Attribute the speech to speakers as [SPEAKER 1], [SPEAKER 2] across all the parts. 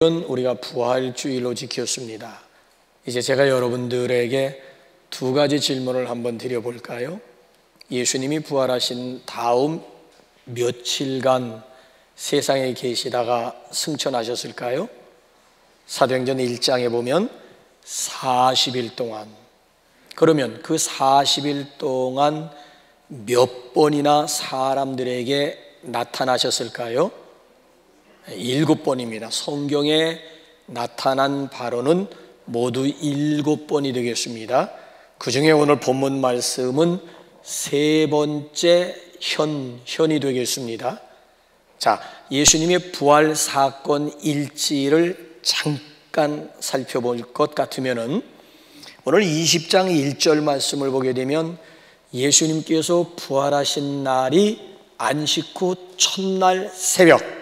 [SPEAKER 1] 우리가 부활주일로 지켰습니다. 이제 제가 여러분들에게 두 가지 질문을 한번 드려볼까요? 예수님이 부활하신 다음 며칠간 세상에 계시다가 승천하셨을까요? 사도행전 1장에 보면 40일 동안, 그러면 그 40일 동안 몇 번이나 사람들에게 나타나셨을까요? 7번입니다. 성경에 나타난 바로는 모두 7번이 되겠습니다. 그 중에 오늘 본문 말씀은 세 번째 현이 되겠습니다. 자, 예수님의 부활 사건 일지를 잠깐 살펴볼 것 같으면은 오늘 20장 1절 말씀을 보게 되면 예수님께서 부활하신 날이 안식 후 첫날 새벽,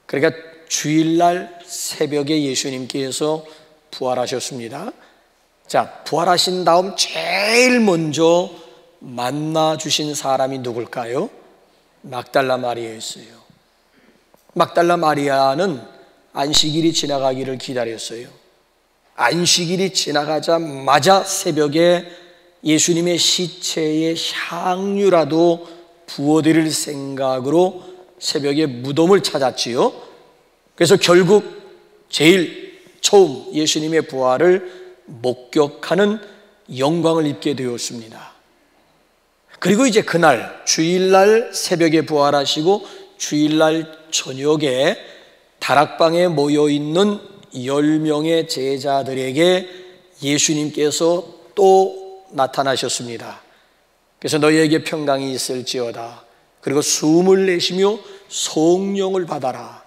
[SPEAKER 1] 그러니까 주일날 새벽에 예수님께서 부활하셨습니다. 자, 부활하신 다음 제일 먼저 만나 주신 사람이 누굴까요? 막달라 마리아였어요. 막달라 마리아는 안식일이 지나가기를 기다렸어요. 안식일이 지나가자마자 새벽에 예수님의 시체의 향유라도 부어드릴 생각으로 새벽에 무덤을 찾았지요. 그래서 결국 제일 처음 예수님의 부활을 목격하는 영광을 입게 되었습니다. 그리고 이제 그날 주일날 새벽에 부활하시고 주일날 저녁에 다락방에 모여있는 10명의 제자들에게 예수님께서 또 나타나셨습니다. 그래서 너희에게 평강이 있을지어다. 그리고 숨을 내쉬며 성령을 받아라.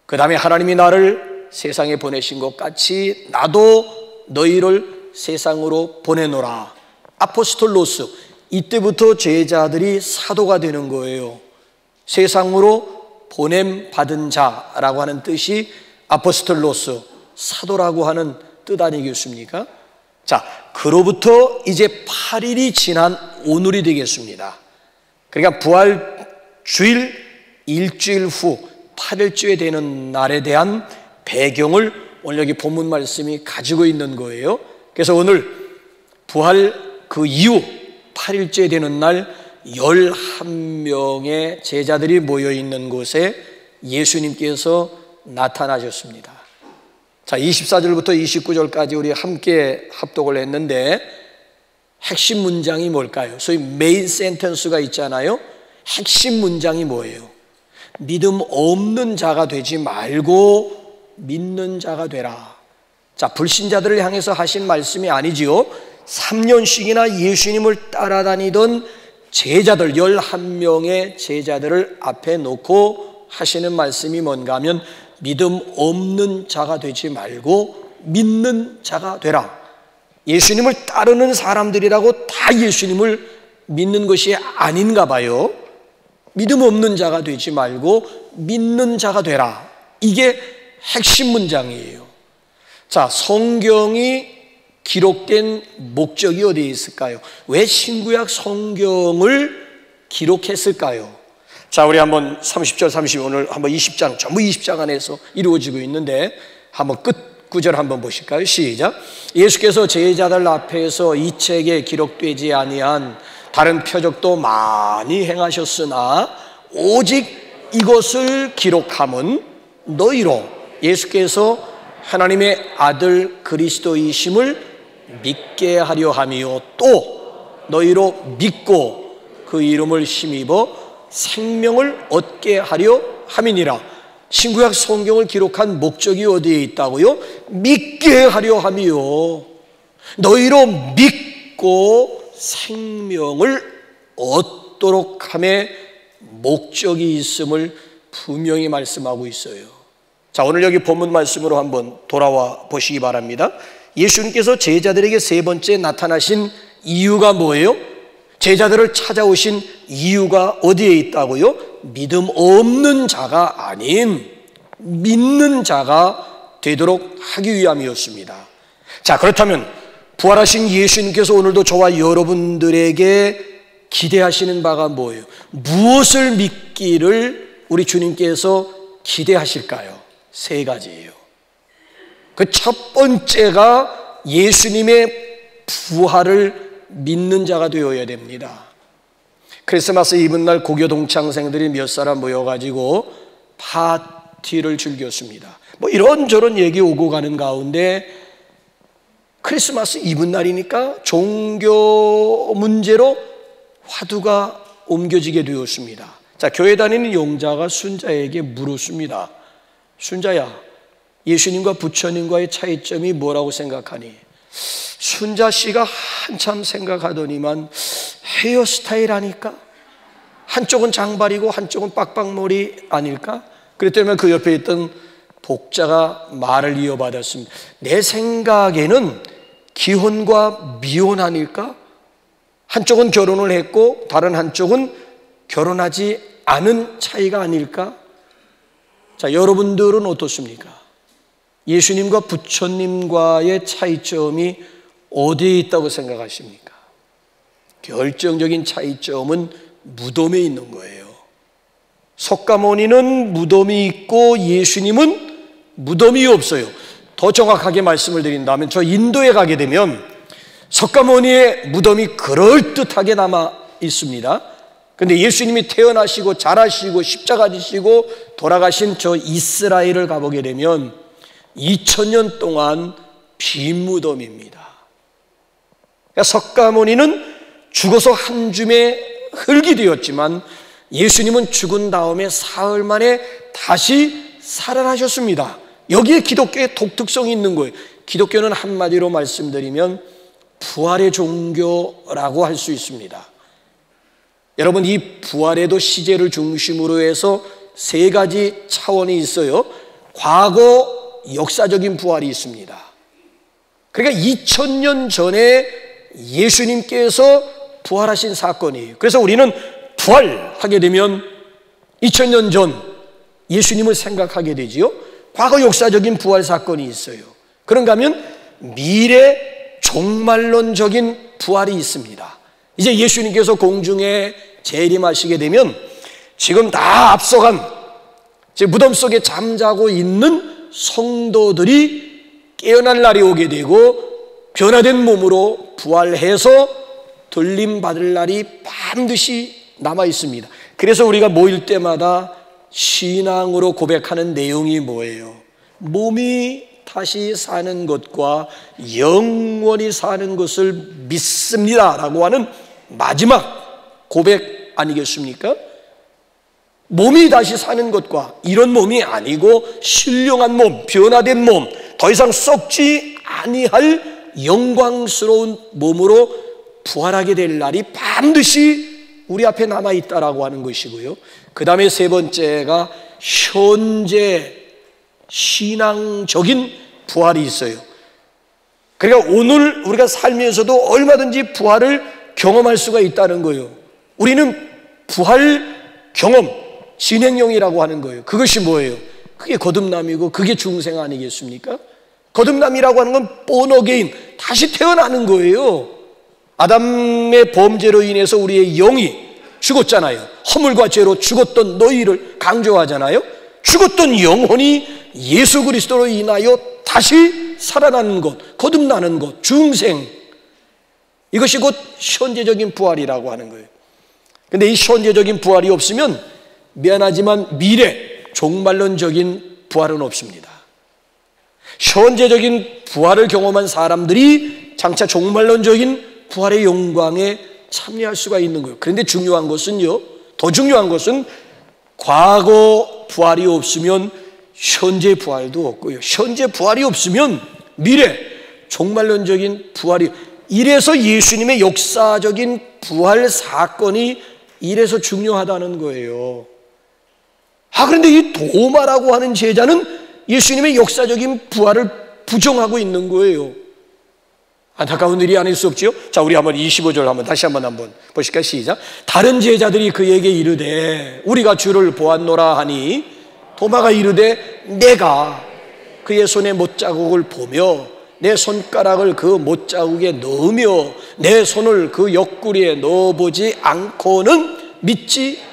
[SPEAKER 1] 그 다음에 하나님이 나를 세상에 보내신 것 같이 나도 너희를 세상으로 보내노라. 아포스톨로스, 이때부터 제자들이 사도가 되는 거예요. 세상으로 보냄받은 자라고 하는 뜻이 아포스톨로스, 사도라고 하는 뜻 아니겠습니까? 자, 그로부터 이제 8일이 지난 오늘이 되겠습니다. 그러니까 부활 주일 일주일 후 8일째 되는 날에 대한 배경을 오늘 여기 본문 말씀이 가지고 있는 거예요. 그래서 오늘 부활 그 이후 8일째 되는 날 11명의 제자들이 모여있는 곳에 예수님께서 나타나셨습니다. 자, 24절부터 29절까지 우리 함께 합독을 했는데 핵심 문장이 뭘까요? 소위 메인 센텐스가 있잖아요. 핵심 문장이 뭐예요? 믿음 없는 자가 되지 말고 믿는 자가 되라. 자, 불신자들을 향해서 하신 말씀이 아니지요. 3년씩이나 예수님을 따라다니던 제자들 11명의 제자들을 앞에 놓고 하시는 말씀이 뭔가 하면 믿음 없는 자가 되지 말고 믿는 자가 되라. 예수님을 따르는 사람들이라고 다 예수님을 믿는 것이 아닌가 봐요. 믿음 없는 자가 되지 말고 믿는 자가 되라. 이게 핵심 문장이에요. 자, 성경이 기록된 목적이 어디에 있을까요? 왜 신구약 성경을 기록했을까요? 자, 우리 한번 30절, 30, 오늘 한번 20장, 전부 20장 안에서 이루어지고 있는데 한번 끝 구절 한번 보실까요? 시작. 예수께서 제자들 앞에서 이 책에 기록되지 아니한 다른 표적도 많이 행하셨으나 오직 이것을 기록함은 너희로 예수께서 하나님의 아들 그리스도이심을 믿게 하려 함이요 또 너희로 믿고 그 이름을 힘입어 생명을 얻게 하려 함이니라. 신구약 성경을 기록한 목적이 어디에 있다고요? 믿게 하려 함이요 너희로 믿고 생명을 얻도록 함에 목적이 있음을 분명히 말씀하고 있어요. 자, 오늘 여기 본문 말씀으로 한번 돌아와 보시기 바랍니다. 예수님께서 제자들에게 세 번째 나타나신 이유가 뭐예요? 제자들을 찾아오신 이유가 어디에 있다고요? 믿음 없는 자가 아닌 믿는 자가 되도록 하기 위함이었습니다. 자, 그렇다면 부활하신 예수님께서 오늘도 저와 여러분들에게 기대하시는 바가 뭐예요? 무엇을 믿기를 우리 주님께서 기대하실까요? 세 가지예요. 그 첫 번째가 예수님의 부활을 믿는 자가 되어야 됩니다. 크리스마스 이브날 고교 동창생들이 몇 사람 모여가지고 파티를 즐겼습니다. 뭐 이런저런 얘기 오고 가는 가운데 크리스마스 이브날이니까 종교 문제로 화두가 옮겨지게 되었습니다. 자, 교회 다니는 용자가 순자에게 물었습니다. 순자야, 예수님과 부처님과의 차이점이 뭐라고 생각하니? 순자 씨가 한참 생각하더니만 헤어스타일 아닐까? 한쪽은 장발이고 한쪽은 빡빡머리 아닐까? 그랬더니 그 옆에 있던 복자가 말을 이어받았습니다. 내 생각에는 기혼과 미혼 아닐까? 한쪽은 결혼을 했고 다른 한쪽은 결혼하지 않은 차이가 아닐까? 자, 여러분들은 어떻습니까? 예수님과 부처님과의 차이점이 어디에 있다고 생각하십니까? 결정적인 차이점은 무덤에 있는 거예요. 석가모니는 무덤이 있고 예수님은 무덤이 없어요. 더 정확하게 말씀을 드린다면 저 인도에 가게 되면 석가모니의 무덤이 그럴듯하게 남아 있습니다. 그런데 예수님이 태어나시고 자라시고 십자가 지시고 돌아가신 저 이스라엘을 가보게 되면 2000년 동안 빈 무덤입니다. 그러니까 석가모니는 죽어서 한 줌의 흙이 되었지만 예수님은 죽은 다음에 사흘 만에 다시 살아나셨습니다. 여기에 기독교의 독특성이 있는 거예요. 기독교는 한마디로 말씀드리면 부활의 종교라고 할 수 있습니다. 여러분, 이 부활에도 시제를 중심으로 해서 세 가지 차원이 있어요. 과거 역사적인 부활이 있습니다. 그러니까 2000년 전에 예수님께서 부활하신 사건이에요. 그래서 우리는 부활하게 되면 2000년 전 예수님을 생각하게 되지요. 과거 역사적인 부활 사건이 있어요. 그런가 하면 미래 종말론적인 부활이 있습니다. 이제 예수님께서 공중에 재림하시게 되면 지금 다 앞서간 무덤 속에 잠자고 있는 성도들이 깨어날 날이 오게 되고 변화된 몸으로 부활해서 돌림받을 날이 반드시 남아 있습니다. 그래서 우리가 모일 때마다 신앙으로 고백하는 내용이 뭐예요? 몸이 다시 사는 것과 영원히 사는 것을 믿습니다 라고 하는 마지막 고백 아니겠습니까? 몸이 다시 사는 것과 이런 몸이 아니고 신령한 몸, 변화된 몸, 더 이상 썩지 아니할 영광스러운 몸으로 부활하게 될 날이 반드시 우리 앞에 남아있다라고 하는 것이고요. 그 다음에 세 번째가 현재 신앙적인 부활이 있어요. 그러니까 오늘 우리가 살면서도 얼마든지 부활을 경험할 수가 있다는 거예요. 우리는 부활 경험, 진행형이라고 하는 거예요. 그것이 뭐예요? 그게 거듭남이고 그게 중생 아니겠습니까? 거듭남이라고 하는 건 born again, 다시 태어나는 거예요. 아담의 범죄로 인해서 우리의 영이 죽었잖아요. 허물과 죄로 죽었던 너희를 강조하잖아요. 죽었던 영혼이 예수 그리스도로 인하여 다시 살아나는 것, 거듭나는 것, 중생, 이것이 곧 현재적인 부활이라고 하는 거예요. 그런데 이 현재적인 부활이 없으면 미안하지만 미래 종말론적인 부활은 없습니다. 현재적인 부활을 경험한 사람들이 장차 종말론적인 부활의 영광에 참여할 수가 있는 거예요. 그런데 중요한 것은요, 더 중요한 것은 과거 부활이 없으면 현재 부활도 없고요, 현재 부활이 없으면 미래 종말론적인 부활이, 이래서 예수님의 역사적인 부활 사건이 이래서 중요하다는 거예요. 그런데 이 도마라고 하는 제자는 예수님의 역사적인 부활을 부정하고 있는 거예요. 안타까운 일이 아닐 수 없지요. 자, 우리 한번 25절 다시 한번 보실까요? 시작. 다른 제자들이 그에게 이르되 우리가 주를 보았노라 하니 도마가 이르되 내가 그의 손에 못자국을 보며 내 손가락을 그 못자국에 넣으며 내 손을 그 옆구리에 넣어보지 않고는 믿지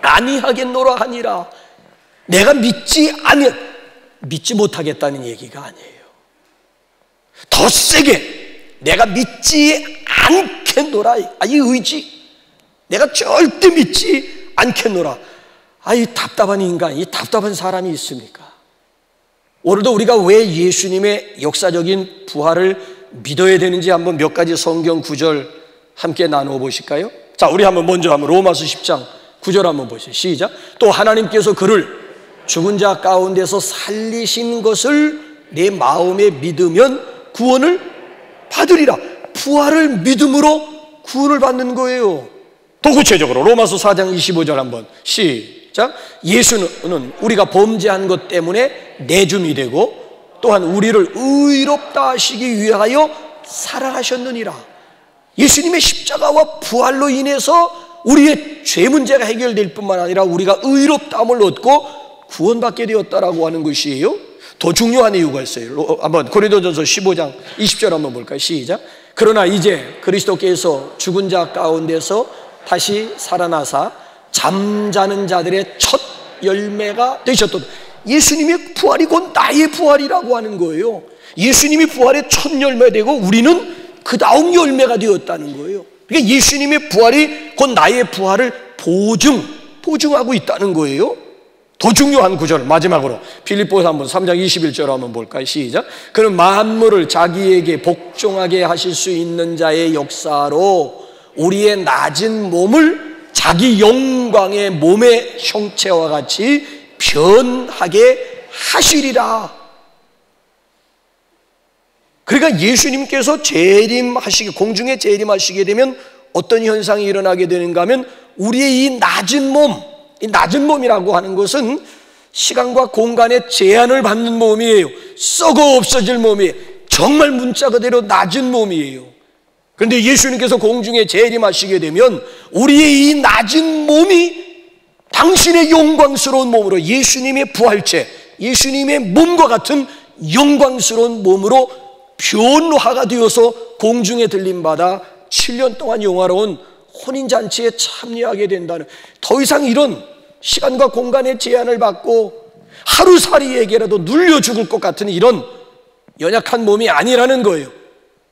[SPEAKER 1] 아니하겠노라 하니라. 내가 믿지 못하겠다는 얘기가 아니에요. 더 세게 내가 믿지 않겠노라. 이 의지, 내가 절대 믿지 않겠노라. 이 답답한 인간, 이 답답한 사람이 있습니까? 오늘도 우리가 왜 예수님의 역사적인 부활을 믿어야 되는지 한번 몇 가지 성경 구절 함께 나누어 보실까요? 자, 우리 먼저 로마서 10장 9절 한번 보세요. 시작. 또 하나님께서 그를 죽은 자 가운데서 살리신 것을 내 마음에 믿으면 구원을 받으리라. 부활을 믿음으로 구원을 받는 거예요. 더 구체적으로 로마서 4장 25절 한번 시작. 예수는 우리가 범죄한 것 때문에 내줌이 되고 또한 우리를 의롭다 하시기 위하여 살아가셨느니라. 예수님의 십자가와 부활로 인해서 우리의 죄 문제가 해결될 뿐만 아니라 우리가 의롭다함을 얻고 구원받게 되었다라고 하는 것이에요. 더 중요한 이유가 있어요. 한번 고린도전서 15장 20절 한번 볼까요? 시작. 그러나 이제 그리스도께서 죽은 자 가운데서 다시 살아나사 잠자는 자들의 첫 열매가 되셨던, 예수님의 부활이 곧 나의 부활이라고 하는 거예요. 예수님이 부활의 첫 열매 되고 우리는 그 다음 열매가 되었다는 거예요. 그러니까 예수님의 부활이 곧 나의 부활을 보증하고 있다는 거예요. 더 중요한 구절 마지막으로 빌립보서 3장 21절 한번 볼까요? 시작. 그는 만물을 자기에게 복종하게 하실 수 있는 자의 역사로 우리의 낮은 몸을 자기 영광의 몸의 형체와 같이 변하게 하시리라. 그러니까 예수님께서 공중에 재림하시게 되면 어떤 현상이 일어나게 되는가 하면 우리의 이 낮은 몸이라고 하는 것은 시간과 공간의 제한을 받는 몸이에요. 썩어 없어질 몸이에요. 정말 문자 그대로 낮은 몸이에요. 그런데 예수님께서 공중에 재림하시게 되면 우리의 이 낮은 몸이 당신의 영광스러운 몸으로, 예수님의 부활체, 예수님의 몸과 같은 영광스러운 몸으로 변화가 되어서 공중에 들림받아 7년 동안 영화로운 혼인잔치에 참여하게 된다는, 더 이상 이런 시간과 공간의 제한을 받고 하루살이에게라도 눌려 죽을 것 같은 이런 연약한 몸이 아니라는 거예요.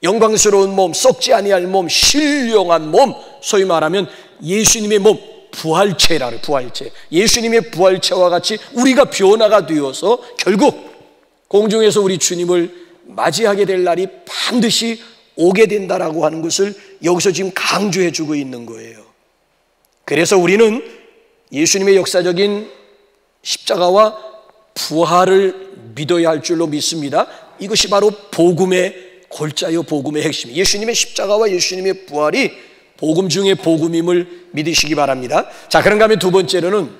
[SPEAKER 1] 영광스러운 몸, 썩지 아니할 몸, 신령한 몸, 소위 말하면 예수님의 몸, 부활체라는 부활체, 예수님의 부활체와 같이 우리가 변화가 되어서 결국 공중에서 우리 주님을 맞이하게 될 날이 반드시 오게 된다라고 하는 것을 여기서 지금 강조해 주고 있는 거예요. 그래서 우리는 예수님의 역사적인 십자가와 부활을 믿어야 할 줄로 믿습니다. 이것이 바로 복음의 골자요, 복음의 핵심. 예수님의 십자가와 예수님의 부활이 복음 중의 복음임을 믿으시기 바랍니다. 자, 그런가 하면 두 번째로는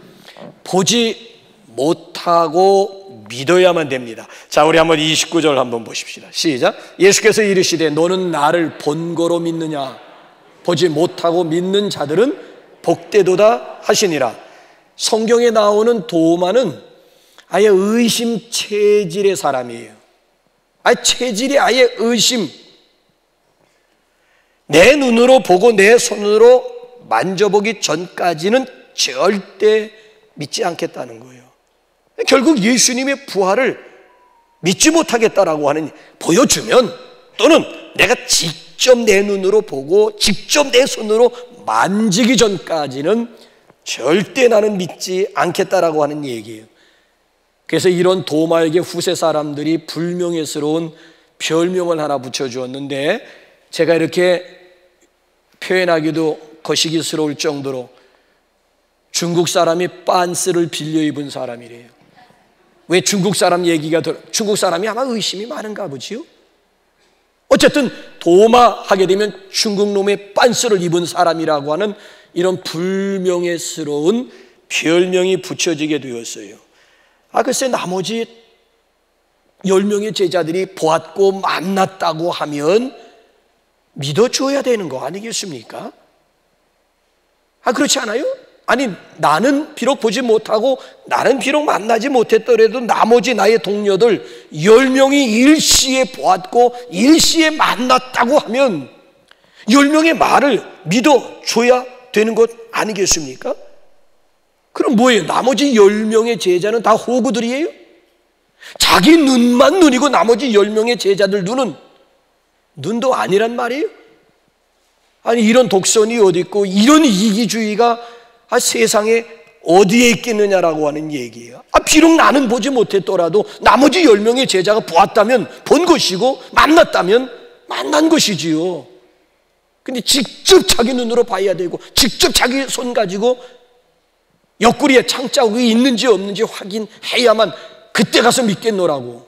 [SPEAKER 1] 보지 못하고 믿어야만 됩니다. 자, 우리 한번 29절 한번 보십시다. 시작. 예수께서 이르시되 너는 나를 본거로 믿느냐? 보지 못하고 믿는 자들은 복되도다 하시니라. 성경에 나오는 도마는 아예 의심 체질의 사람이에요. 체질이 아예 의심. 내 눈으로 보고 내 손으로 만져보기 전까지는 절대 믿지 않겠다는 거예요. 결국 예수님의 부활을 믿지 못하겠다라고 하는, 보여주면 또는 내가 직접 내 눈으로 보고 직접 내 손으로 만지기 전까지는 절대 나는 믿지 않겠다라고 하는 얘기예요. 그래서 이런 도마에게 후세 사람들이 불명예스러운 별명을 하나 붙여주었는데, 제가 이렇게 표현하기도 거시기스러울 정도로 중국 사람이 빤스를 빌려 입은 사람이래요. 왜 중국 사람 얘기가 중국 사람이 아마 의심이 많은가 보지요. 어쨌든 도마 하게 되면 중국 놈의 빤스를 입은 사람이라고 하는 이런 불명예스러운 별명이 붙여지게 되었어요. 글쎄 나머지 10명의 제자들이 보았고 만났다고 하면 믿어줘야 되는 거 아니겠습니까? 그렇지 않아요? 아니, 나는 비록 보지 못하고 나는 비록 만나지 못했더라도 나머지 나의 동료들 10명이 일시에 보았고 일시에 만났다고 하면 10명의 말을 믿어줘야 되는 것 아니겠습니까? 그럼 뭐예요? 나머지 10명의 제자는 다 호구들이에요? 자기 눈만 눈이고 나머지 10명의 제자들 눈은 눈도 아니란 말이에요. 아니 이런 독선이 어디 있고 이런 이기주의가 세상에 어디에 있겠느냐라고 하는 얘기예요. 비록 나는 보지 못했더라도 나머지 10명의 제자가 보았다면 본 것이고 만났다면 만난 것이지요. 근데 직접 자기 눈으로 봐야 되고 직접 자기 손 가지고 옆구리에 창자국이 있는지 없는지 확인해야만 그때 가서 믿겠노라고.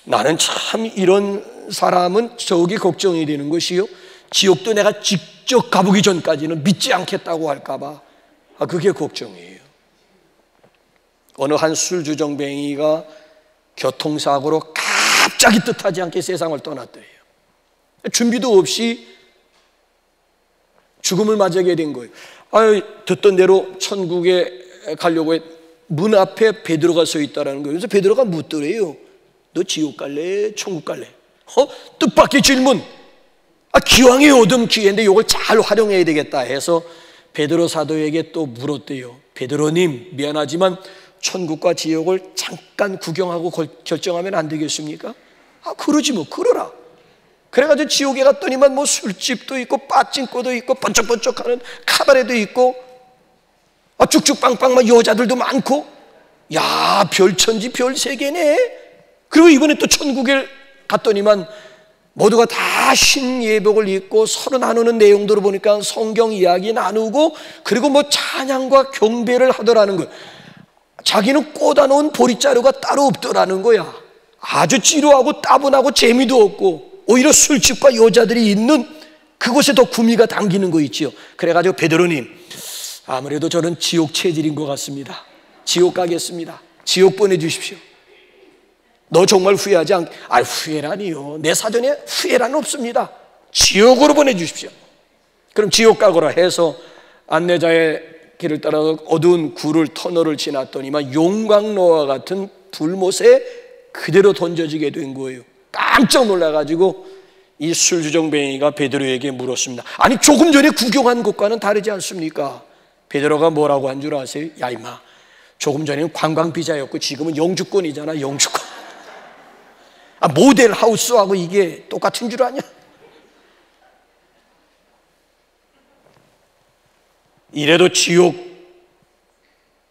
[SPEAKER 1] 나는 참 이런 사람은 저기 걱정이 되는 것이요, 지옥도 내가 직접 가보기 전까지는 믿지 않겠다고 할까 봐 그게 걱정이에요. 어느 한 술주정뱅이가 교통사고로 갑자기 뜻하지 않게 세상을 떠났대요. 준비도 없이 죽음을 맞이하게 된 거예요. 듣던 대로 천국에 가려고 문 앞에 베드로가 서 있다는 거예요. 그래서 베드로가 묻더래요. 너 지옥 갈래? 천국 갈래? 뜻밖의 질문. 기왕에 얻은 기회인데 이걸 잘 활용해야 되겠다 해서 베드로 사도에게 또 물었대요. 베드로님, 미안하지만 천국과 지옥을 잠깐 구경하고 결정하면 안 되겠습니까? 그러지 뭐, 그러라. 그래가지고 지옥에 갔더니만 뭐 술집도 있고 빠찡코도 있고 번쩍번쩍하는 카바레도 있고 쭉쭉빵빵 막 여자들도 많고, 야, 별천지 별세계네. 그리고 이번에 또 천국에 갔더니만 모두가 다 신예복을 입고 서로 나누는 내용들을 보니까 성경 이야기 나누고 그리고 뭐 찬양과 경배를 하더라는 거예요. 자기는 꽂아놓은 보릿자루가 따로 없더라는 거야. 아주 지루하고 따분하고 재미도 없고 오히려 술집과 여자들이 있는 그곳에 더 구미가 당기는 거 있지요. 그래가지고 베드로님, 아무래도 저는 지옥 체질인 것 같습니다. 지옥 가겠습니다. 지옥 보내주십시오. 너 정말 후회하지 않게? 후회라니요, 내 사전에 후회란 없습니다. 지옥으로 보내주십시오. 그럼 지옥 가거라 해서 안내자의 길을 따라 어두운 굴을 터널을 지났더니만 용광로와 같은 불못에 그대로 던져지게 된 거예요. 깜짝 놀라가지고 이 술주정뱅이가 베드로에게 물었습니다. 아니 조금 전에 구경한 것과는 다르지 않습니까? 베드로가 뭐라고 한 줄 아세요? 야 임마, 조금 전에는 관광비자였고 지금은 영주권이잖아. 영주권. 모델 하우스하고 이게 똑같은 줄 아냐? 이래도 지옥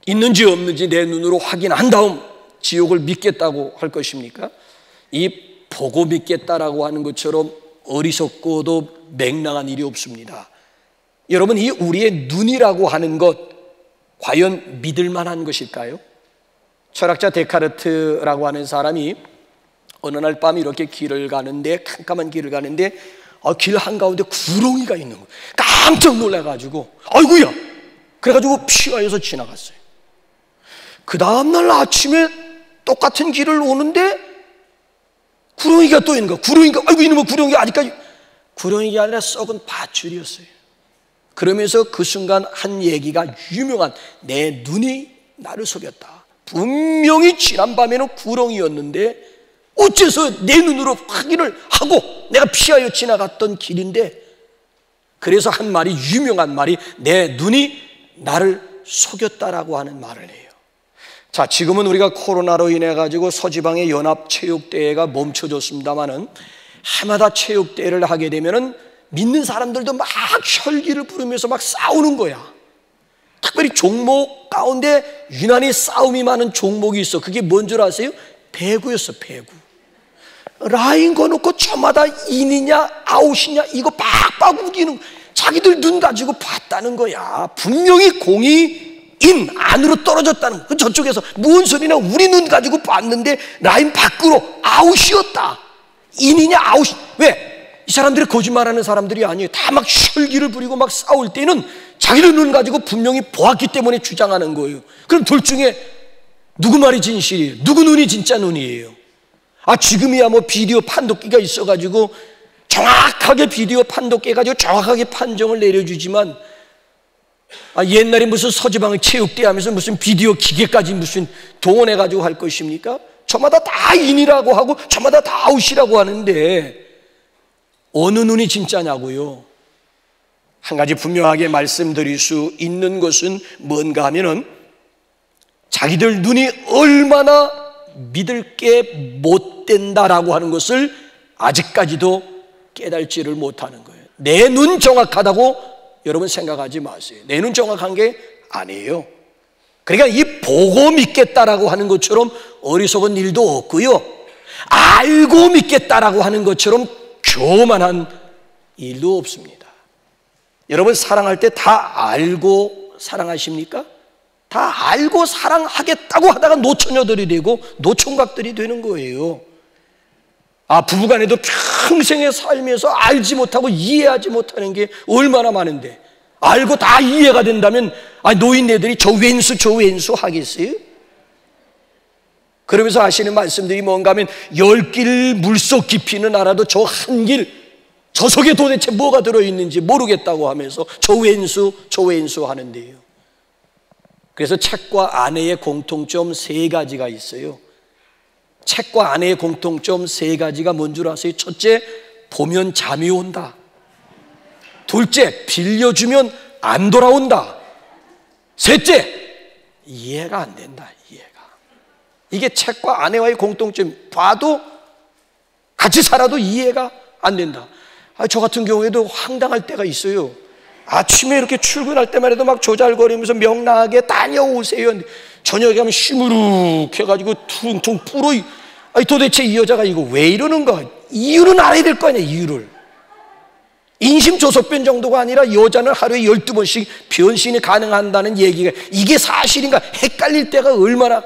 [SPEAKER 1] 있는지 없는지 내 눈으로 확인한 다음 지옥을 믿겠다고 할 것입니까? 이 보고 믿겠다라고 하는 것처럼 어리석고도 맹랑한 일이 없습니다. 여러분, 이 우리의 눈이라고 하는 것 과연 믿을 만한 것일까요? 철학자 데카르트라고 하는 사람이 어느 날 밤 이렇게 길을 가는데, 캄캄한 길을 가는데 길 한가운데 구렁이가 있는 거예요. 깜짝 놀라가지고 아이고야, 그래가지고 피하여서 지나갔어요. 그 다음날 아침에 똑같은 길을 오는데 구렁이가 또 있는 거야. 구렁이가, 아이고 이놈의 구렁이가 아직까지, 구렁이가 아니라 썩은 밧줄이었어요. 그러면서 그 순간 한 얘기가 유명한, 내 눈이 나를 속였다. 분명히 지난밤에는 구렁이였는데 어째서 내 눈으로 확인을 하고 내가 피하여 지나갔던 길인데, 그래서 한 말이, 유명한 말이, 내 눈이 나를 속였다라고 하는 말을 해요. 자, 지금은 우리가 코로나로 인해 가지고 서지방의 연합체육대회가 멈춰졌습니다만은 해마다 체육대회를 하게 되면은 믿는 사람들도 막 혈기를 부르면서 막 싸우는 거야. 특별히 종목 가운데 유난히 싸움이 많은 종목이 있어. 그게 뭔 줄 아세요? 배구였어, 배구. 라인 거놓고 저마다 인이냐 아웃이냐 이거 빡빡 우기는, 자기들 눈 가지고 봤다는 거야. 분명히 공이 인 안으로 떨어졌다는 거. 저쪽에서 무슨 소리냐, 우리 눈 가지고 봤는데 라인 밖으로 아웃이었다. 인이냐 아웃. 왜? 이 사람들이 거짓말하는 사람들이 아니에요. 다 막 혈기를 부리고 막 싸울 때는 자기들 눈 가지고 분명히 보았기 때문에 주장하는 거예요. 그럼 둘 중에 누구 말이 진실이에요? 누구 눈이 진짜 눈이에요? 지금이야 뭐 비디오 판독기가 있어가지고 정확하게 비디오 판독해가지고 정확하게 판정을 내려주지만, 옛날에 무슨 서지방의 체육대회 하면서 무슨 비디오 기계까지 무슨 동원해가지고 할 것입니까? 저마다 다 인이라고 하고 저마다 다 아웃이라고 하는데 어느 눈이 진짜냐고요? 한 가지 분명하게 말씀드릴 수 있는 것은 뭔가 하면은, 자기들 눈이 얼마나 믿을 게 못 된다라고 하는 것을 아직까지도 깨달지를 못하는 거예요. 내 눈 정확하다고 여러분 생각하지 마세요. 내 눈 정확한 게 아니에요. 그러니까 이 보고 믿겠다라고 하는 것처럼 어리석은 일도 없고요, 알고 믿겠다라고 하는 것처럼 교만한 일도 없습니다. 여러분 사랑할 때 다 알고 사랑하십니까? 다 알고 사랑하겠다고 하다가 노처녀들이 되고 노총각들이 되는 거예요. 부부간에도 평생에 살면서 알지 못하고 이해하지 못하는 게 얼마나 많은데, 알고 다 이해가 된다면 노인네들이 저 왼수 하겠어요? 그러면서 하시는 말씀들이 뭔가 하면 10길 물속 깊이는 알아도 저 한 길, 저 속에 도대체 뭐가 들어있는지 모르겠다고 하면서 저 왼수 하는데요. 그래서 책과 아내의 공통점 3가지가 있어요. 책과 아내의 공통점 3가지가 뭔 줄 아세요? 첫째, 보면 잠이 온다. 둘째, 빌려주면 안 돌아온다. 셋째, 이해가 안 된다. 이게 책과 아내와의 공통점. 봐도 같이 살아도 이해가 안 된다. 저 같은 경우에도 황당할 때가 있어요. 아침에 이렇게 출근할 때만 해도 막 조잘거리면서 명랑하게 다녀오세요. 저녁에 가면 시무룩해가지고 퉁퉁 불어. 도대체 이 여자가 이거 왜 이러는가? 이유는 알아야 될 거 아니야, 이유를. 인심조소변 정도가 아니라 여자는 하루에 12번씩 변신이 가능한다는 얘기가, 이게 사실인가 헷갈릴 때가 얼마나.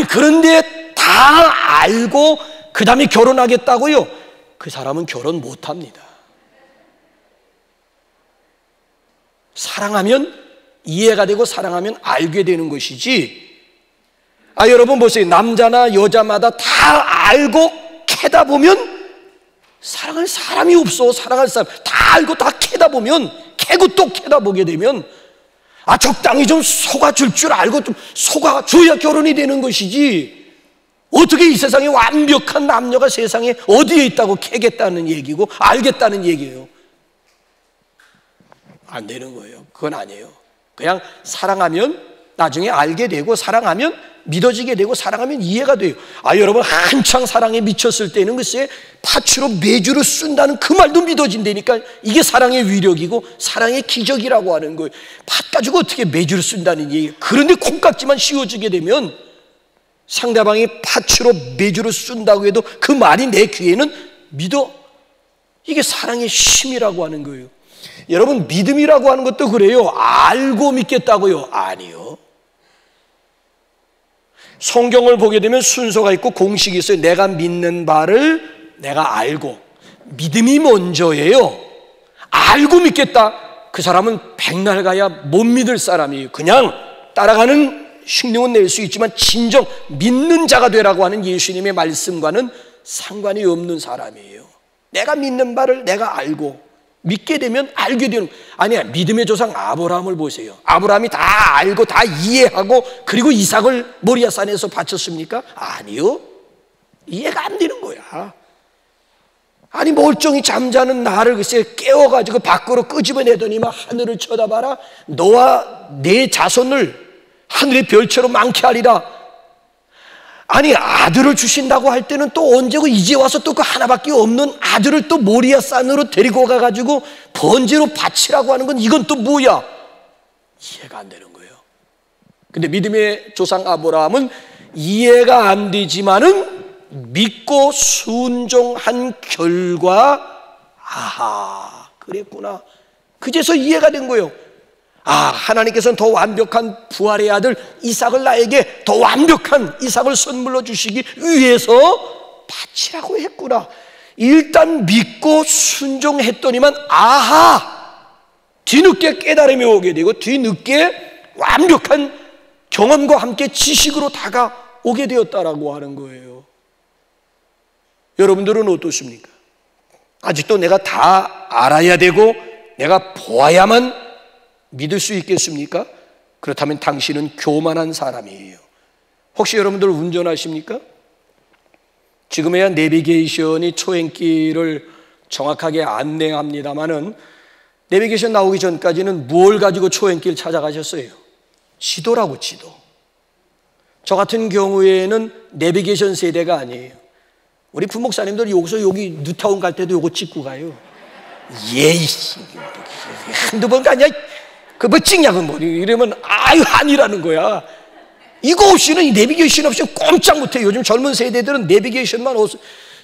[SPEAKER 1] 그런데 다 알고 그 다음에 결혼하겠다고요? 그 사람은 결혼 못합니다. 사랑하면 이해가 되고 사랑하면 알게 되는 것이지. 여러분 보세요. 남자나 여자마다 다 알고 캐다 보면 사랑할 사람이 없어. 사랑할 사람 다 알고 다 캐다 보면, 캐고 또 캐다 보게 되면 적당히 좀 속아줄 줄 알고 좀 속아줘야 결혼이 되는 것이지. 어떻게 이 세상에 완벽한 남녀가 세상에 어디에 있다고 캐겠다는 얘기고 알겠다는 얘기예요. 안 되는 거예요. 그건 아니에요. 그냥 사랑하면 나중에 알게 되고, 사랑하면 믿어지게 되고, 사랑하면 이해가 돼요. 여러분 한창 사랑에 미쳤을 때는 글쎄 파추로 메주를 쓴다는 그 말도 믿어진다니까. 이게 사랑의 위력이고 사랑의 기적이라고 하는 거예요. 팥 가지고 어떻게 메주를 쓴다는 얘기예요. 그런데 콩깍지만 씌워주게 되면 상대방이 파추로 메주를 쓴다고 해도 그 말이 내 귀에는 믿어. 이게 사랑의 힘이라고 하는 거예요. 여러분 믿음이라고 하는 것도 그래요. 알고 믿겠다고요? 아니요. 성경을 보게 되면 순서가 있고 공식이 있어요. 내가 믿는 바를 내가 알고. 믿음이 먼저예요. 알고 믿겠다, 그 사람은 백날 가야 못 믿을 사람이에요. 그냥 따라가는 흉내는 낼 수 있지만 진정 믿는 자가 되라고 하는 예수님의 말씀과는 상관이 없는 사람이에요. 내가 믿는 바를 내가 알고. 믿게 되면 알게 되는. 아니야, 믿음의 조상 아브라함을 보세요. 아브라함이 다 알고 다 이해하고 그리고 이삭을 모리아산에서 바쳤습니까? 아니요. 이해가 안 되는 거야. 멀쩡히 잠자는 나를 글쎄 깨워가지고 밖으로 끄집어내더니 막 하늘을 쳐다봐라. 너와 내 자손을 하늘의 별처럼 많게 하리라. 아들을 주신다고 할 때는 또 언제고 이제 와서 또 그 하나밖에 없는 아들을 또 모리아산으로 데리고 가가지고 번제로 바치라고 하는 건 이건 또 뭐야? 이해가 안 되는 거예요. 근데 믿음의 조상 아브라함은 이해가 안 되지만은 믿고 순종한 결과 그랬구나. 그제서 이해가 된 거예요. 하나님께서는 더 완벽한 부활의 아들 이삭을 나에게 더 완벽한 이삭을 선물로 주시기 위해서 바치라고 했구나. 일단 믿고 순종했더니만 뒤늦게 깨달음이 오게 되고 뒤늦게 완벽한 경험과 함께 지식으로 다가오게 되었다라고 하는 거예요. 여러분들은 어떻습니까? 아직도 내가 다 알아야 되고 내가 보아야만 믿을 수 있겠습니까? 그렇다면 당신은 교만한 사람이에요. 혹시 여러분들 운전하십니까? 지금에야 내비게이션이 초행길을 정확하게 안내합니다마는 내비게이션 나오기 전까지는 뭘 가지고 초행길 찾아가셨어요? 지도라고, 지도. 저 같은 경우에는 내비게이션 세대가 아니에요. 우리 부목사님들 여기서 여기 뉴타운 갈 때도 요거 찍고 가요. 예이, 한두 번 가냐? 그 뭐 찍냐고 뭐 이러면 아유 아니라는 거야. 이거 없이는, 이 내비게이션 없이 꼼짝 못해요. 요즘 젊은 세대들은 내비게이션만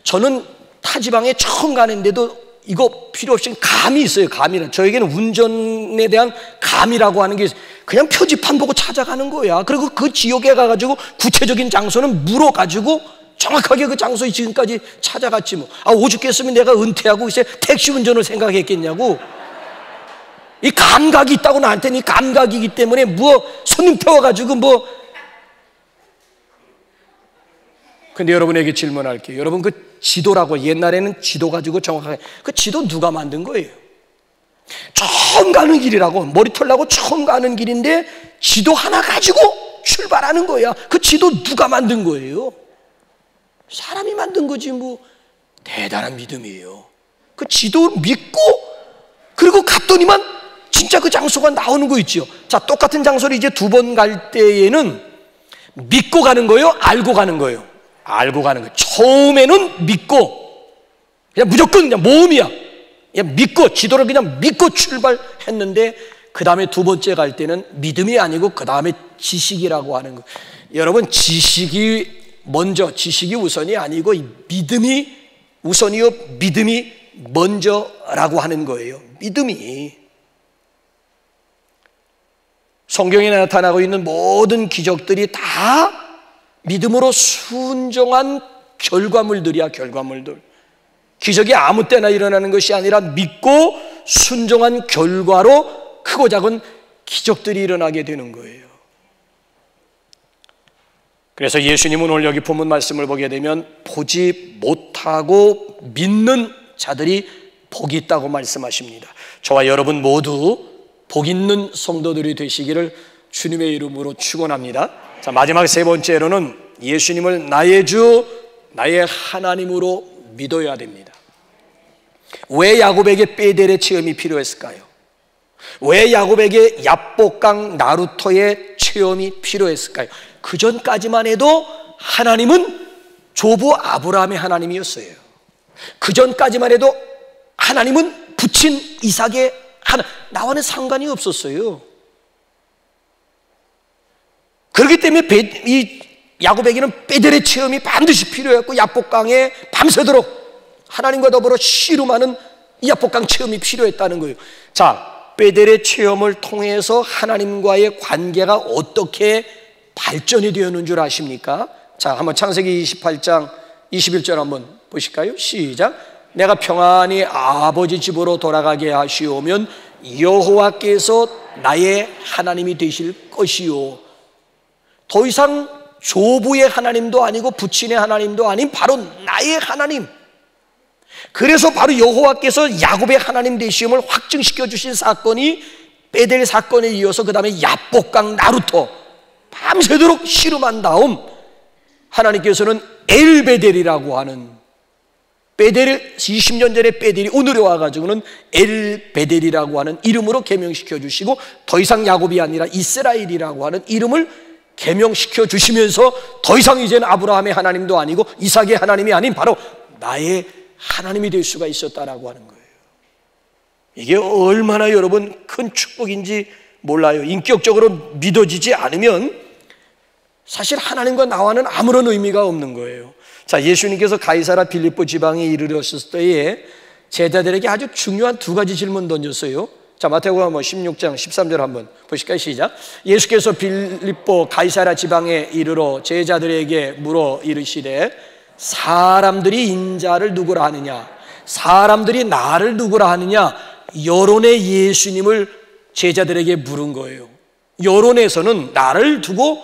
[SPEAKER 1] 저는 타지방에 처음 가는데도 이거 필요 없이 감이 있어요. 감이라. 저에게는 운전에 대한 감이라고 하는 게 그냥 표지판 보고 찾아가는 거야. 그리고 그 지역에 가가지고 구체적인 장소는 물어가지고 정확하게 그 장소에 지금까지 찾아갔지 뭐. 아, 오죽했으면 내가 은퇴하고 이제 택시 운전을 생각했겠냐고. 이 감각이 있다고 나한테는 이 감각이기 때문에 뭐 손님 태워가지고 뭐. 근데 여러분에게 질문할게요. 여러분 그 지도라고, 옛날에는 지도 가지고 정확하게, 그 지도 누가 만든 거예요? 처음 가는 길이라고, 머리털 나고 처음 가는 길인데 지도 하나 가지고 출발하는 거야. 그 지도 누가 만든 거예요? 사람이 만든 거지 뭐. 대단한 믿음이에요. 그 지도 믿고 그리고 갔더니만 진짜 그 장소가 나오는 거 있죠. 자, 똑같은 장소를 이제 두 번 갈 때에는 믿고 가는 거예요? 알고 가는 거예요? 알고 가는 거예요. 처음에는 믿고 그냥 무조건 그냥 모험이야. 그냥 믿고, 지도를 그냥 믿고 출발했는데 그 다음에 두 번째 갈 때는 믿음이 아니고 그 다음에 지식이라고 하는 거예요. 여러분, 지식이 먼저, 지식이 우선이 아니고 믿음이 우선이요, 믿음이 먼저라고 하는 거예요. 믿음이. 성경에 나타나고 있는 모든 기적들이 다 믿음으로 순종한 결과물들이야, 결과물들. 기적이 아무 때나 일어나는 것이 아니라 믿고 순종한 결과로 크고 작은 기적들이 일어나게 되는 거예요. 그래서 예수님은 오늘 여기 본문 말씀을 보게 되면 보지 못하고 믿는 자들이 복이 있다고 말씀하십니다. 저와 여러분 모두 복 있는 성도들이 되시기를 주님의 이름으로 축원합니다. 자, 마지막 세 번째로는 예수님을 나의 주, 나의 하나님으로 믿어야 됩니다. 왜 야곱에게 베델의 체험이 필요했을까요? 왜 야곱에게 야복강 나루토의 체험이 필요했을까요? 그 전까지만 해도 하나님은 조부 아브라함의 하나님이었어요. 그 전까지만 해도 하나님은 부친 이삭의 하나님, 나와는 상관이 없었어요. 그렇기 때문에 이 야곱에게는 베델의 체험이 반드시 필요했고, 야복강에 밤새도록 하나님과 더불어 씨름하는 이 야복강 체험이 필요했다는 거예요. 자, 베델의 체험을 통해서 하나님과의 관계가 어떻게 발전이 되었는 줄 아십니까? 자, 한번 창세기 28장 21절 한번 보실까요? 시작. 내가 평안히 아버지 집으로 돌아가게 하시오면 여호와께서 나의 하나님이 되실 것이요. 더 이상 조부의 하나님도 아니고 부친의 하나님도 아닌 바로 나의 하나님. 그래서 바로 여호와께서 야곱의 하나님 되심을 확증시켜 주신 사건이 베델 사건에 이어서 그 다음에 야복강 나루토 밤새도록 씨름한 다음 하나님께서는 엘베델이라고 하는, 베델 20년 전에 베델이 오늘에 와가지고는 엘베델이라고 하는 이름으로 개명시켜 주시고 더 이상 야곱이 아니라 이스라엘이라고 하는 이름을 개명시켜 주시면서 더 이상 이제는 아브라함의 하나님도 아니고 이삭의 하나님이 아닌 바로 나의 하나님이 될 수가 있었다라고 하는 거예요. 이게 얼마나 여러분 큰 축복인지 몰라요. 인격적으로 믿어지지 않으면 사실 하나님과 나와는 아무런 의미가 없는 거예요. 자, 예수님께서 가이사라 빌립보 지방에 이르렀을 때에 제자들에게 아주 중요한 두 가지 질문 던졌어요. 자, 마태복음 16장 13절 한번 보실까요? 시작. 예수께서 빌립보 가이사라 지방에 이르러 제자들에게 물어 이르시되 사람들이 인자를 누구라 하느냐, 사람들이 나를 누구라 하느냐, 여론의 예수님을 제자들에게 물은 거예요. 여론에서는 나를 두고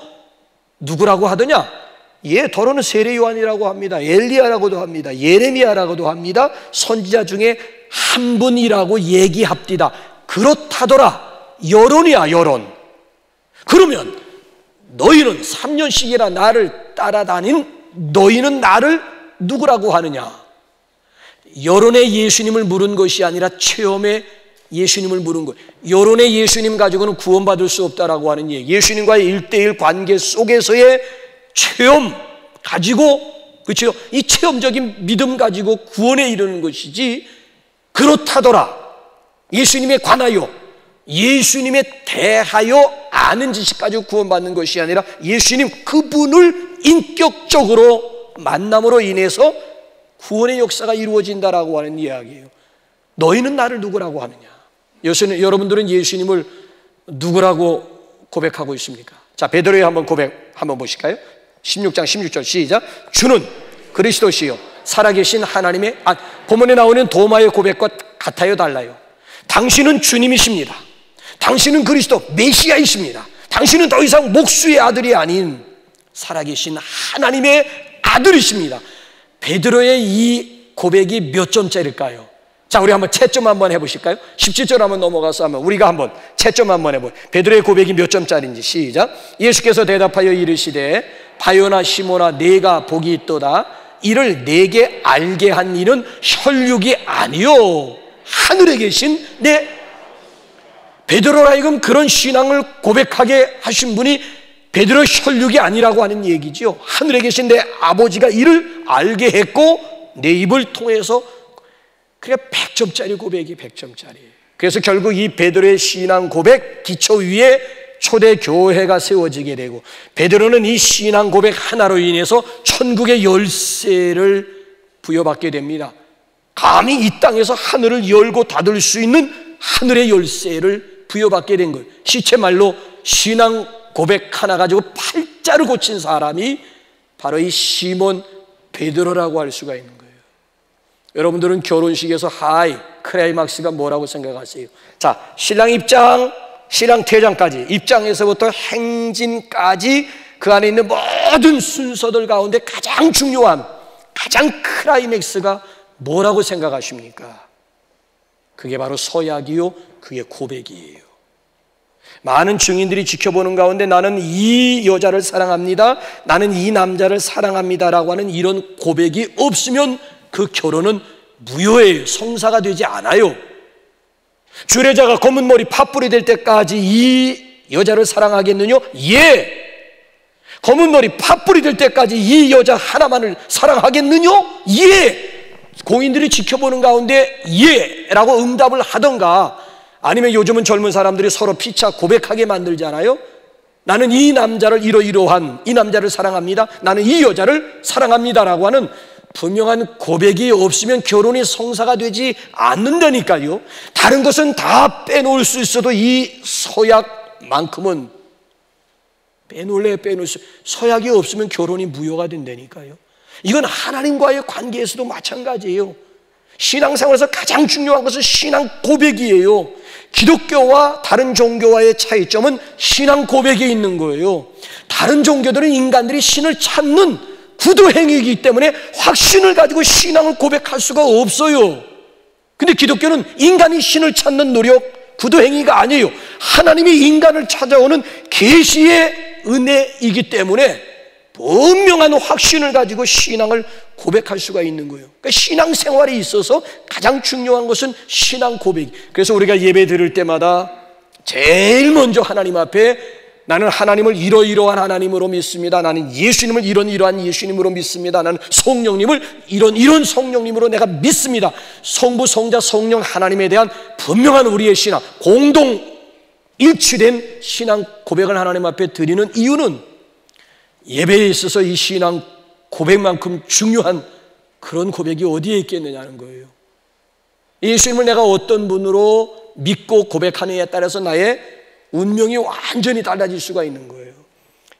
[SPEAKER 1] 누구라고 하더냐? 예, 더러는 세례 요한이라고 합니다. 엘리야라고도 합니다. 예레미야라고도 합니다. 선지자 중에 한 분이라고 얘기합디다. 그렇다더라. 여론이야, 여론. 그러면 너희는 3년씩이나 나를 따라다닌 너희는 나를 누구라고 하느냐? 여론의 예수님을 물은 것이 아니라 체험의 예수님을 물은 거예요. 여론의 예수님 가지고는 구원받을 수 없다라고 하는 예수님과의 1:1 관계 속에서의 체험 가지고 그렇죠? 이 체험적인 믿음 가지고 구원에 이르는 것이지, 그렇다더라 예수님에 관하여, 예수님에 대하여 아는 지식 가지고 구원받는 것이 아니라 예수님 그분을 인격적으로 만남으로 인해서 구원의 역사가 이루어진다라고 하는 이야기예요. 너희는 나를 누구라고 하느냐? 여러분들은 예수님을 누구라고 고백하고 있습니까? 자, 베드로의 한번 고백 한번 보실까요? 16장 16절 시작. 주는 그리스도시요 살아계신 하나님의, 본문에 나오는 도마의 고백과 같아요, 달라요? 당신은 주님이십니다. 당신은 그리스도 메시아이십니다. 당신은 더 이상 목수의 아들이 아닌 살아계신 하나님의 아들이십니다. 베드로의 이 고백이 몇 점짜리일까요? 자, 우리 한번 채점 한번 해보실까요? 17절 한번 넘어가서 한번 우리가 한번 채점 한번 해보요. 베드로의 고백이 몇 점짜리인지 시작. 예수께서 대답하여 이르시되 바요나 시모나 내가 복이 있도다. 이를 내게 알게 한 이는 혈육이 아니요 하늘에 계신 내. 베드로라 하여금 그런 신앙을 고백하게 하신 분이 베드로의 혈육이 아니라고 하는 얘기죠. 하늘에 계신 내 아버지가 이를 알게 했고 내 입을 통해서. 그러니까 100점짜리 고백이 100점짜리. 그래서 결국 이 베드로의 신앙 고백 기초 위에 초대 교회가 세워지게 되고, 베드로는 이 신앙 고백 하나로 인해서 천국의 열쇠를 부여받게 됩니다. 감히 이 땅에서 하늘을 열고 닫을 수 있는 하늘의 열쇠를 부여받게 된 거예요. 시체말로 신앙 고백 하나 가지고 팔자를 고친 사람이 바로 이 시몬 베드로라고 할 수가 있는 거예요. 여러분들은 결혼식에서 클라이막스가 뭐라고 생각하세요? 자, 신랑 입장, 신랑 퇴장까지, 입장에서부터 행진까지 그 안에 있는 모든 순서들 가운데 가장 중요한, 가장 클라이맥스가 뭐라고 생각하십니까? 그게 바로 서약이요, 그게 고백이에요. 많은 증인들이 지켜보는 가운데 나는 이 여자를 사랑합니다, 나는 이 남자를 사랑합니다라고 하는 이런 고백이 없으면 그 결혼은 무효예요. 성사가 되지 않아요. 주례자가 검은 머리 팥불이 될 때까지 이 여자를 사랑하겠느냐? 예. 검은 머리 팥불이 될 때까지 이 여자 하나만을 사랑하겠느냐? 예. 공인들이 지켜보는 가운데 예 라고 응답을 하던가, 아니면 요즘은 젊은 사람들이 서로 피차 고백하게 만들잖아요. 나는 이 남자를 이러이러한 이 남자를 사랑합니다, 나는 이 여자를 사랑합니다라고 하는 분명한 고백이 없으면 결혼이 성사가 되지 않는다니까요. 다른 것은 다 빼놓을 수 있어도 이 서약만큼은 빼놓을 수, 서약이 없으면 결혼이 무효가 된다니까요. 이건 하나님과의 관계에서도 마찬가지예요. 신앙생활에서 가장 중요한 것은 신앙 고백이에요. 기독교와 다른 종교와의 차이점은 신앙 고백에 있는 거예요. 다른 종교들은 인간들이 신을 찾는 구도행위이기 때문에 확신을 가지고 신앙을 고백할 수가 없어요. 근데 기독교는 인간이 신을 찾는 노력, 구도행위가 아니에요. 하나님이 인간을 찾아오는 계시의 은혜이기 때문에 분명한 확신을 가지고 신앙을 고백할 수가 있는 거예요. 그러니까 신앙생활에 있어서 가장 중요한 것은 신앙 고백. 그래서 우리가 예배 드릴 때마다 제일 먼저 하나님 앞에 나는 하나님을 이러이러한 하나님으로 믿습니다, 나는 예수님을 이러한 예수님으로 믿습니다, 나는 성령님을 이런 성령님으로 내가 믿습니다, 성부, 성자, 성령 하나님에 대한 분명한 우리의 신앙, 공동 일치된 신앙 고백을 하나님 앞에 드리는 이유는 예배에 있어서 이 신앙 고백만큼 중요한 그런 고백이 어디에 있겠느냐는 거예요. 예수님을 내가 어떤 분으로 믿고 고백하느냐에 따라서 나의 운명이 완전히 달라질 수가 있는 거예요.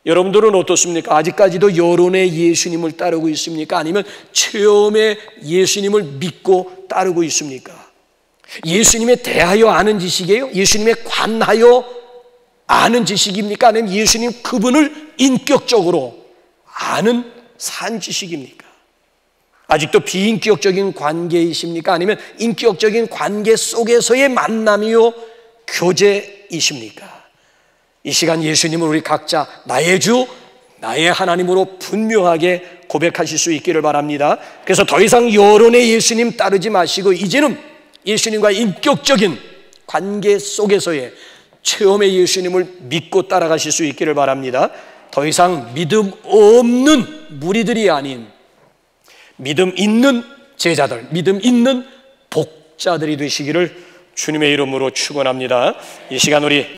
[SPEAKER 1] 여러분들은 어떻습니까? 아직까지도 여론의 예수님을 따르고 있습니까? 아니면 체험의 예수님을 믿고 따르고 있습니까? 예수님에 대하여 아는 지식이에요? 예수님에 관하여 아는 지식입니까? 아니면 예수님 그분을 인격적으로 아는 산 지식입니까? 아직도 비인격적인 관계이십니까? 아니면 인격적인 관계 속에서의 만남이요, 교제이십니까? 이 시간 예수님을 우리 각자 나의 주, 나의 하나님으로 분명하게 고백하실 수 있기를 바랍니다. 그래서 더 이상 여론의 예수님 따르지 마시고 이제는 예수님과 인격적인 관계 속에서의 체험의 예수님을 믿고 따라가실 수 있기를 바랍니다. 더 이상 믿음 없는 무리들이 아닌 믿음 있는 제자들, 믿음 있는 복자들이 되시기를 주님의 이름으로 축원합니다. 이 시간 우리